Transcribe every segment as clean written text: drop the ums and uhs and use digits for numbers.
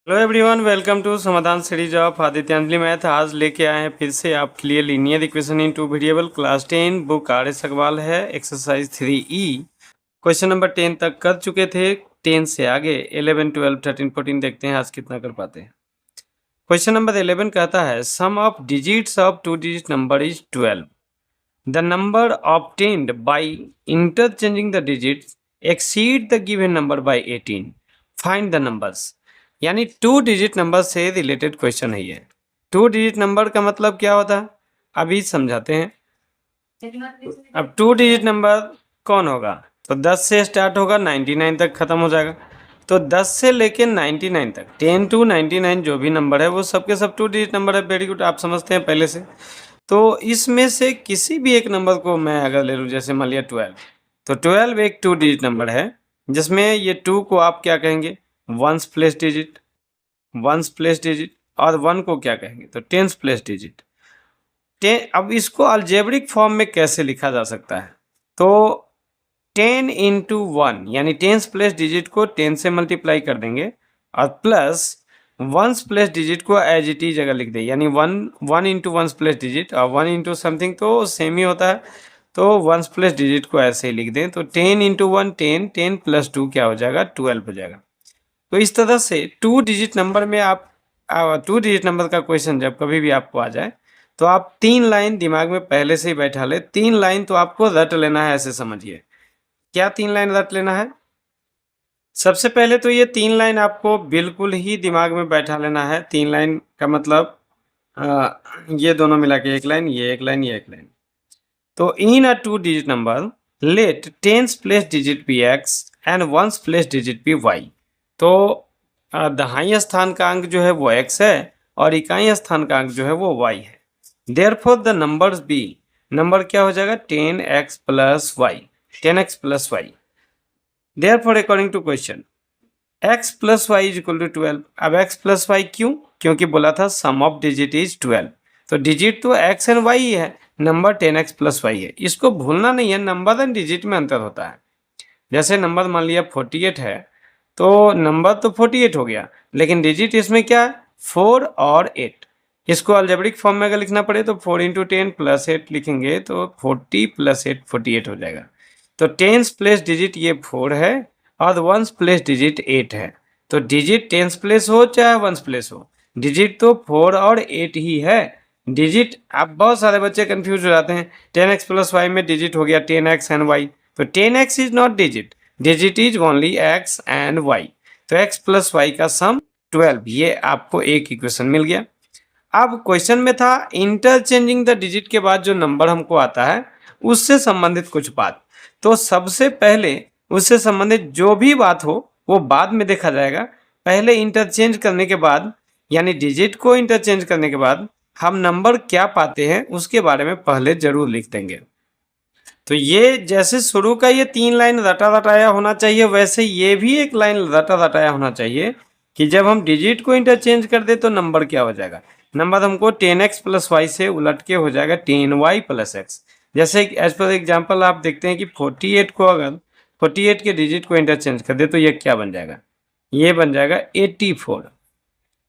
Hello everyone, welcome to Samadhan series of Adityanjali math. आज लेके आए हैं फिर से आपके लिए linear equation in two variable class 10 book R S Aggarwal है। एक्सरसाइज 3E क्वेश्चन नंबर 10 तक कर चुके थे। 10 से आगे 11, 12, 13, 14 देखते हैं आज कितना कर पाते हैं। क्वेश्चन नंबर 11 कहता है sum of digits of two digit number is 12। The number obtained by interchanging the digits exceed the given number by 18। Find the numbers. यानी टू डिजिट नंबर से रिलेटेड क्वेश्चन है ये। टू डिजिट नंबर का मतलब क्या होता है अभी समझाते हैं। अब टू डिजिट नंबर कौन होगा? तो 10 से स्टार्ट होगा, 99 तक खत्म हो जाएगा। तो 10 से लेके 99 तक, 10 to 99 जो भी नंबर है वो सबके सब टू डिजिट नंबर है। वेरी गुड, आप समझते हैं पहले से। तो इसमें से किसी भी एक नंबर को मैं अगर ले लूँ, जैसे मान लिया 12, तो 12 एक टू डिजिट नंबर है जिसमें ये 2 को आप क्या कहेंगे? Once place digit, once place digit, और 1 को क्या कहेंगे? तो टेंस प्लेस डिजिट। अब इसको अलजेब्रिक फॉर्म में कैसे लिखा जा सकता है? तो 10 इंटू 1 यानी टेंस प्लेस डिजिट को 10 से मल्टीप्लाई कर देंगे और प्लस वंस प्लेस डिजिट को एज इट इज जगह लिख दे, यानी 1 इंटू वंस प्लेस डिजिट और 1 इंटू समथिंग तो सेम ही होता है। तो वंस प्लेस डिजिट को ऐसे ही लिख दें, तो 10 इंटू 1 10, 10 प्लस 2 क्या हो जाएगा? 12 हो जाएगा। तो इस तरह से टू डिजिट नंबर में आप टू डिजिट नंबर का क्वेश्चन जब कभी भी आपको आ जाए तो आप 3 लाइन दिमाग में पहले से ही बैठा ले। 3 लाइन तो आपको रट लेना है, ऐसे समझिए। क्या 3 लाइन रट लेना है? सबसे पहले तो ये 3 लाइन आपको बिल्कुल ही दिमाग में बैठा लेना है। 3 लाइन का मतलब ये दोनों मिला के एक लाइन, ये एक लाइन, ये एक लाइन। तो in a two digit number let tens place digit be x and ones place digit be y. तो दहाई स्थान का अंक जो है वो x है और इकाई स्थान का अंक जो है वो y है। Therefore the numbers be, number क्या हो जाएगा? 10x plus y, 10x plus y. Therefore according to question x plus y is equal to 12। अब x प्लस वाई क्यों? क्योंकि बोला था सम ऑफ डिजिट इज 12। तो डिजिट तो x एंड y ही है, नंबर 10x प्लस वाई है। इसको भूलना नहीं है, नंबर एंड डिजिट में अंतर होता है। जैसे नंबर मान लिया 48 है, तो नंबर तो 48 हो गया, लेकिन डिजिट इसमें क्या है? 4 और 8। इसको अलजेब्रिक फॉर्म में अगर लिखना पड़े तो 4 इंटू 10 प्लस 8 लिखेंगे, तो 40 प्लस 8 48 हो जाएगा। तो टेंस प्लेस डिजिट ये 4 है और वंस प्लेस डिजिट 8 है। तो डिजिट टेंस प्लेस हो चाहे वंस प्लेस हो, डिजिट तो 4 और 8 ही है। डिजिट, आप बहुत सारे बच्चे कंफ्यूज हो जाते हैं। 10x प्लस वाई में डिजिट हो गया 10x एंड y, तो 10x is not digit, digit is only x and y। तो x प्लस वाई का सम 12, ये आपको एक इक्वेशन मिल गया। अब क्वेश्चन में था इंटरचेंजिंग द डिजिट के बाद जो नंबर हमको आता है उससे संबंधित कुछ बात। तो सबसे पहले उससे संबंधित जो भी बात हो वो बाद में देखा जाएगा। पहले इंटरचेंज करने के बाद, यानी डिजिट को इंटरचेंज करने के बाद हम नंबर क्या पाते हैं उसके बारे में पहले जरूर लिख देंगे। तो ये जैसे शुरू का ये 3 लाइन रटा रटाया होना चाहिए, वैसे ये भी एक लाइन रटा रटाया होना चाहिए कि जब हम डिजिट को इंटरचेंज कर दे तो नंबर क्या हो जाएगा? नंबर हमको 10x प्लस वाई से उलट के हो जाएगा 10y प्लस एक्स। जैसे एज पर एग्जाम्पल आप देखते हैं कि 48 को अगर 48 के डिजिट को इंटरचेंज कर दे तो ये क्या बन जाएगा? ये बन जाएगा 84।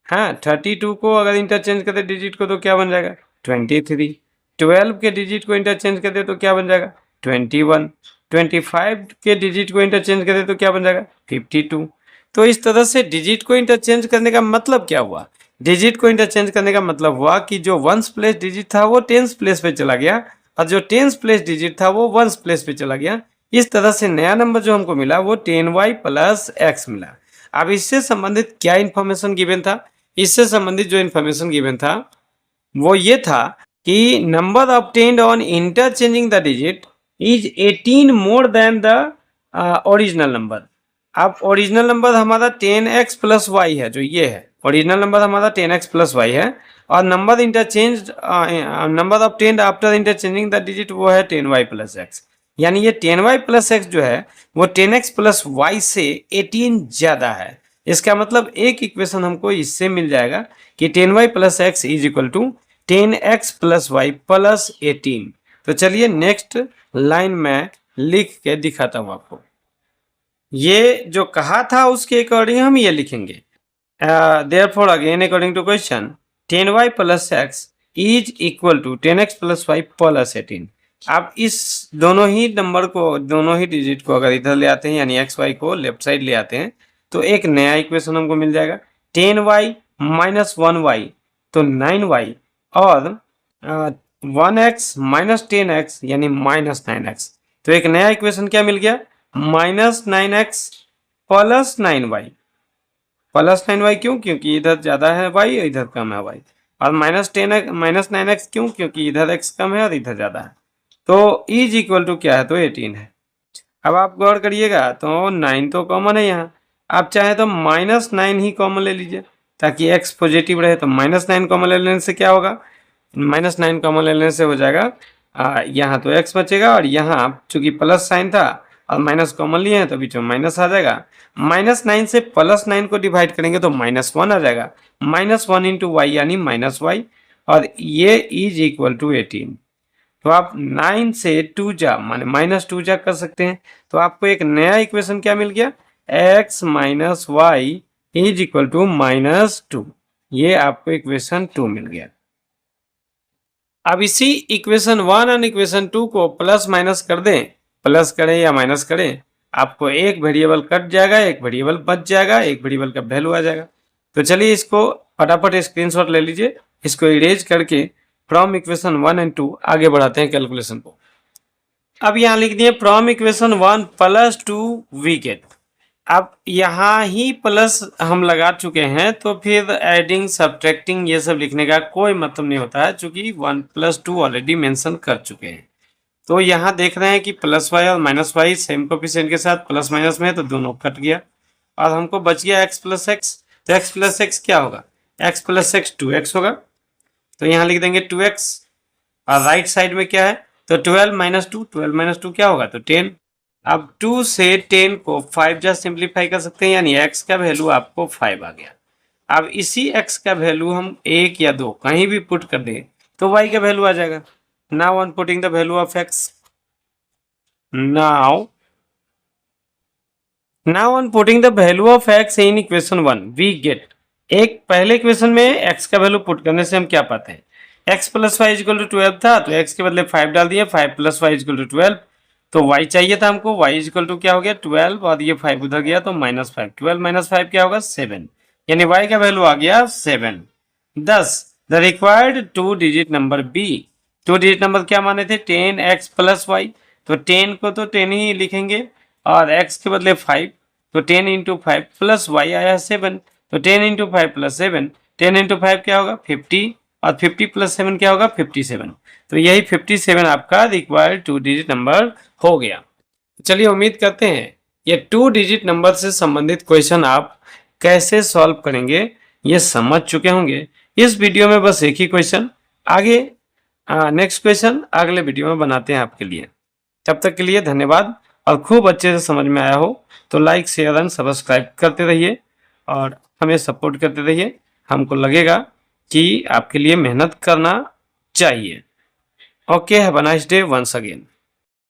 हाँ, 32 को अगर इंटरचेंज कर दे डिजिट को तो क्या बन जाएगा? 23। 12 के डिजिट को इंटरचेंज कर दे तो क्या बन जाएगा? 21। 25 के डिजिट को इंटरचेंज कर दे तो क्या बन जाएगा? 52। तो इस तरह से डिजिट को इंटरचेंज करने का मतलब क्या हुआ? डिजिट को इंटरचेंज करने का मतलब हुआ कि जो वंस प्लेस डिजिट था वो टेंस प्लेस पे चला गया और जो टेंस प्लेस डिजिट था वो वंस प्लेस पे चला गया। इस तरह से नया नंबर जो हमको मिला वो 10y प्लस एक्स मिला। अब इससे संबंधित क्या इन्फॉर्मेशन गिवन था? इससे संबंधित जो इन्फॉर्मेशन गिवन था वो ये था कि number obtained on interchanging the digit is 18 more than the original number. अब ओरिजिनल नंबर हमारा 10x प्लस वाई है, जो ये है ओरिजिनल नंबर हमारा 10x प्लस वाई है, और number interchange number obtained after interchanging the digit वो है 10y प्लस एक्स। यानी ये 10y प्लस एक्स जो है वो 10x प्लस वाई से 18 ज़्यादा है। इसका मतलब एक इक्वेशन हमको इससे मिल जाएगा कि 10y plus x is equal to 10x plus y plus 18। तो चलिए नेक्स्ट लाइन में लिख के दिखाता हूँ आपको। ये जो कहा था उसके अकॉर्डिंग हम ये लिखेंगे therefore again according to question 10y plus x is equal to 10x plus y plus 18। आप इस दोनों ही नंबर को, दोनों ही डिजिट को अगर इधर ले आते हैं यानी एक्स वाई को लेफ्ट साइड ले आते हैं तो एक नया इक्वेशन हमको मिल जाएगा 10y माइनस 1y तो 9y और 1x माइनस 10x यानी माइनस 9x। तो एक नया इक्वेशन क्या मिल गया minus 9x plus 9y। Plus 9y क्यों? क्योंकि इधर ज्यादा है y इधर कम है y। और माइनस 10x माइनस 9x क्यों? क्योंकि इधर x कम है और इधर ज्यादा है। तो इज इक्वल टू क्या है? तो 18 है। अब आप गौर करिएगा तो 9 तो कॉमन है यहाँ, आप चाहे तो माइनस 9 ही कॉमन ले लीजिए ताकि x पॉजिटिव रहे। तो माइनस 9 कॉमन ले लेने से क्या होगा? माइनस 9 कॉमन ले लेने से हो जाएगा यहाँ तो x बचेगा और यहाँ चूंकि प्लस साइन था और माइनस कॉमन लिए हैं तो बीच में माइनस आ जाएगा। माइनस 9 से प्लस 9 को डिवाइड करेंगे तो माइनस 1 आ जाएगा। माइनस 1 इंटू वाई यानी माइनस वाई और ये इज इक्वल टू 18। तो आप 9 से 2 जा माने माइनस 2 जा कर सकते हैं। तो आपको एक नया इक्वेशन क्या मिल गया x minus y is equal to minus 2। ये आपको इक्वेशन 2 मिल गया। अब इसी इक्वेशन 1 और इक्वेशन 2 को प्लस माइनस कर दें, प्लस करें या माइनस करें, आपको एक वेरिएबल कट जाएगा, एक वेरिएबल बच जाएगा, एक वेरिएबल का वैल्यू आ जाएगा। तो चलिए इसको फटाफट स्क्रीनशॉट ले लीजिए, इसको इरेज करके फ्रॉम इक्वेशन 1 एंड 2 आगे बढ़ाते हैं कैलकुलेशन को। अब यहाँ लिख दिए from equation 1 plus 2 we get. अब यहाँ ही प्लस हम लगा चुके हैं तो फिर एडिंग सब्ट्रैक्टिंग ये सब लिखने का कोई मतलब नहीं होता है, चूंकि 1 प्लस 2 ऑलरेडी मेंशन कर चुके हैं। तो यहाँ देख रहे हैं कि प्लस वाई और माइनस वाई सेम कोफिशिएंट के साथ प्लस माइनस में है तो दोनों कट गया और हमको बच गया x प्लस एक्स। तो x प्लस एक्स क्या होगा? x प्लस एक्स 2x होगा। तो यहाँ लिख देंगे 2x और राइट साइड में क्या है तो 12 माइनस 2, 12 माइनस 2 क्या होगा? तो 10। अब 2 से 10 को 5 जा सिंप्लीफाई कर सकते हैं यानी x का वैल्यू आपको 5 आ गया। अब इसी x का वैल्यू हम 1 या 2 कहीं भी पुट कर दें तो y का वैल्यू आ जाएगा। Now on putting the value of x, now on putting the value of x in equation 1 we get. एक पहले इक्वेशन में x का वैल्यू पुट करने से हम क्या पाते हैं x plus y equal to 12 था तो x के बदले 5 डाल दिए, 5 प्लस वाई इक्वल टू 12। तो y चाहिए था हमको, y इक्वल टू क्या हो गया 12 और ये 5 उधर गया तो माइनस 5। 12 माइनस 5 क्या होगा 7 यानी y का वैल्यू आ गया 7। दस the required 2 digit number b। 2 digit number क्या माने थे 10x प्लस वाई, तो 10 को तो 10 ही लिखेंगे और x के बदले 5 तो 10 इंटू 5 प्लस वाई आया 7 तो 10 इंटू 5 प्लस 7, 10 इंटू 5 क्या होगा 50 और 50 प्लस 7 क्या होगा 57। तो यही 57 आपका रिक्वायर्ड 2 डिजिट नंबर हो गया। चलिए उम्मीद करते हैं ये 2 डिजिट नंबर से संबंधित क्वेश्चन आप कैसे सॉल्व करेंगे ये समझ चुके होंगे। इस वीडियो में बस एक ही क्वेश्चन, आगे नेक्स्ट क्वेश्चन अगले वीडियो में बनाते हैं आपके लिए। तब तक के लिए धन्यवाद और खूब अच्छे से समझ में आया हो तो लाइक शेयर एंड सब्सक्राइब करते रहिए और हमें सपोर्ट करते रहिए। हमको लगेगा कि आपके लिए मेहनत करना चाहिए। Okay, have a nice day once again.